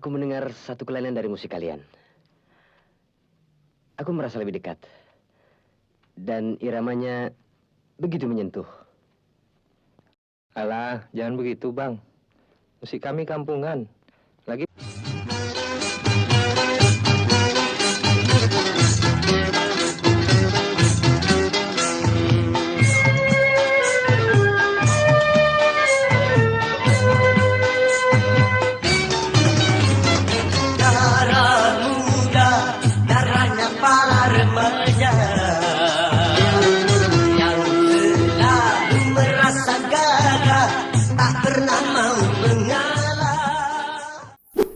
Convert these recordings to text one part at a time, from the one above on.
Aku mendengar satu kelainan dari musik kalian. Aku merasa lebih dekat. Dan iramanya begitu menyentuh. Alah, jangan begitu, Bang. Musik kami kampungan. Lagi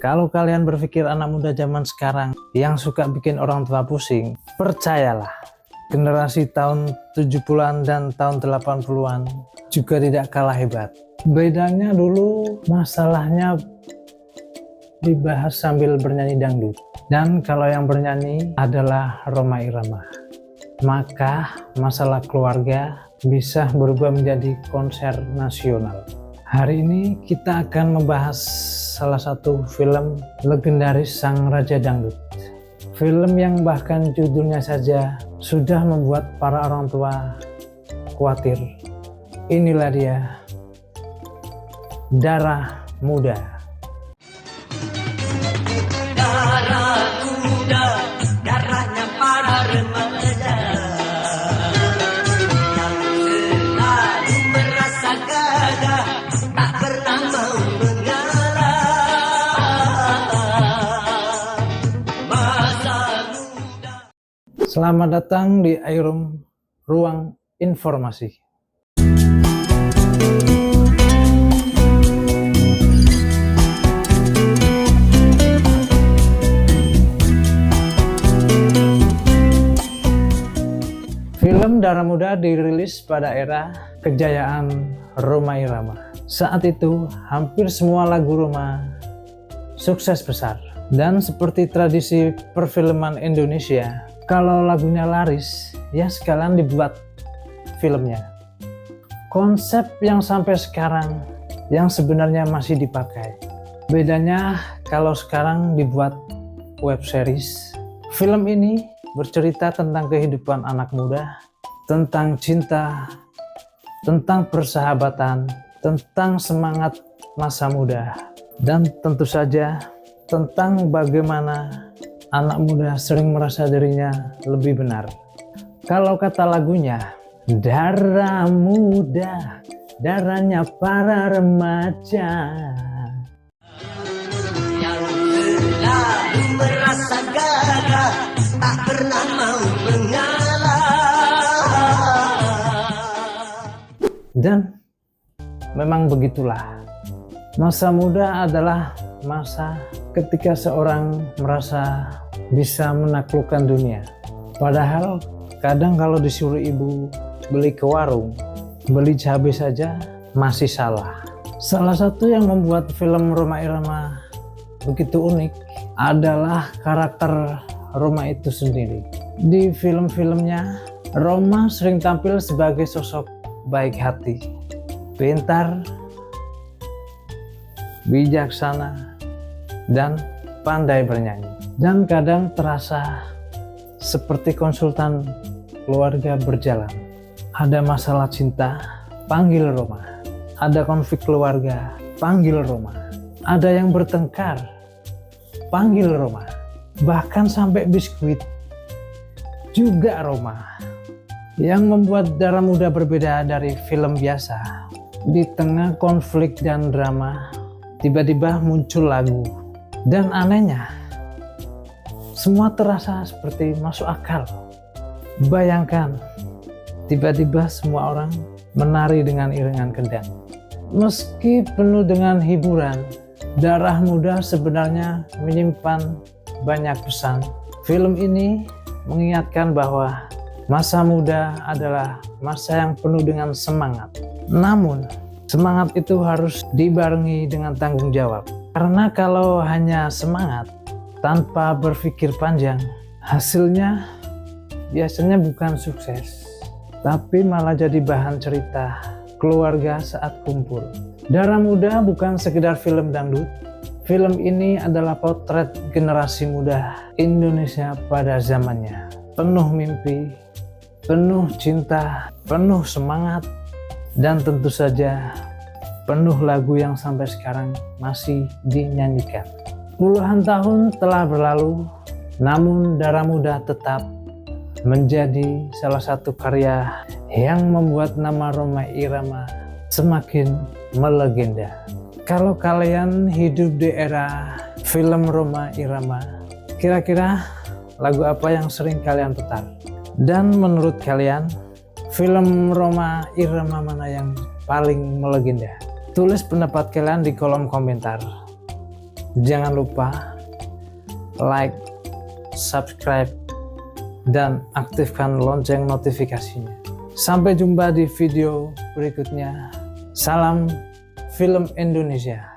Kalau kalian berpikir anak muda zaman sekarang yang suka bikin orang tua pusing, percayalah, generasi tahun 70-an dan tahun 80-an juga tidak kalah hebat. Bedanya dulu masalahnya dibahas sambil bernyanyi dangdut. Dan kalau yang bernyanyi adalah Rhoma Irama. Maka masalah keluarga bisa berubah menjadi konser nasional. Hari ini kita akan membahas salah satu film legendaris Sang Raja Dangdut. Film yang bahkan judulnya saja sudah membuat para orang tua khawatir. Inilah dia, Darah Muda. Darah muda, darahnya para remaja yang selalu merasa gagah, tak pernah mau mengalah. Masa muda. Selamat datang di iRoom, Ruang Informasi. Film Darah Muda dirilis pada era kejayaan Rhoma Irama. Saat itu hampir semua lagu Rhoma sukses besar. Dan seperti tradisi perfilman Indonesia, kalau lagunya laris, ya sekalian dibuat filmnya. Konsep yang sampai sekarang yang sebenarnya masih dipakai. Bedanya kalau sekarang dibuat web series. Film ini bercerita tentang kehidupan anak muda, tentang cinta, tentang persahabatan, tentang semangat masa muda, dan tentu saja tentang bagaimana anak muda sering merasa dirinya lebih benar. Kalau kata lagunya, darah muda, darahnya para remaja. Yang selalu merasa gagah, tak pernah mau mengalah. Dan memang begitulah. Masa muda adalah masa ketika seorang merasa bisa menaklukkan dunia. Padahal kadang kalau disuruh ibu beli ke warung, beli cabai saja masih salah. Salah satu yang membuat film Rhoma Irama begitu unik adalah karakter Rhoma itu sendiri. Di film-filmnya, Rhoma sering tampil sebagai sosok baik hati, pintar, bijaksana, dan pandai bernyanyi. Dan kadang terasa seperti konsultan keluarga berjalan. Ada masalah cinta, panggil Rhoma. Ada konflik keluarga, panggil Rhoma. Ada yang bertengkar, panggil Rhoma. Bahkan sampai biskuit juga Rhoma. Yang membuat Darah Muda berbeda dari film biasa. Di tengah konflik dan drama, tiba-tiba muncul lagu. Dan anehnya, semua terasa seperti masuk akal. Bayangkan, tiba-tiba semua orang menari dengan iringan kendang. Meski penuh dengan hiburan, Darah Muda sebenarnya menyimpan banyak pesan. Film ini mengingatkan bahwa masa muda adalah masa yang penuh dengan semangat. Namun, semangat itu harus dibarengi dengan tanggung jawab. Karena kalau hanya semangat tanpa berpikir panjang, hasilnya biasanya bukan sukses, tapi malah jadi bahan cerita keluarga saat kumpul. Darah Muda bukan sekedar film dangdut, Film ini adalah potret generasi muda Indonesia pada zamannya. Penuh mimpi, penuh cinta, penuh semangat, dan tentu saja penuh lagu yang sampai sekarang masih dinyanyikan. Puluhan tahun telah berlalu, namun Darah Muda tetap menjadi salah satu karya yang membuat nama Rhoma Irama semakin melegenda. Kalau kalian hidup di era film Rhoma Irama, kira-kira lagu apa yang sering kalian putar? Dan menurut kalian, film Rhoma Irama mana yang paling melegenda? Tulis pendapat kalian di kolom komentar. Jangan lupa like, subscribe, dan aktifkan lonceng notifikasinya. Sampai jumpa di video berikutnya. Salam Film Indonesia.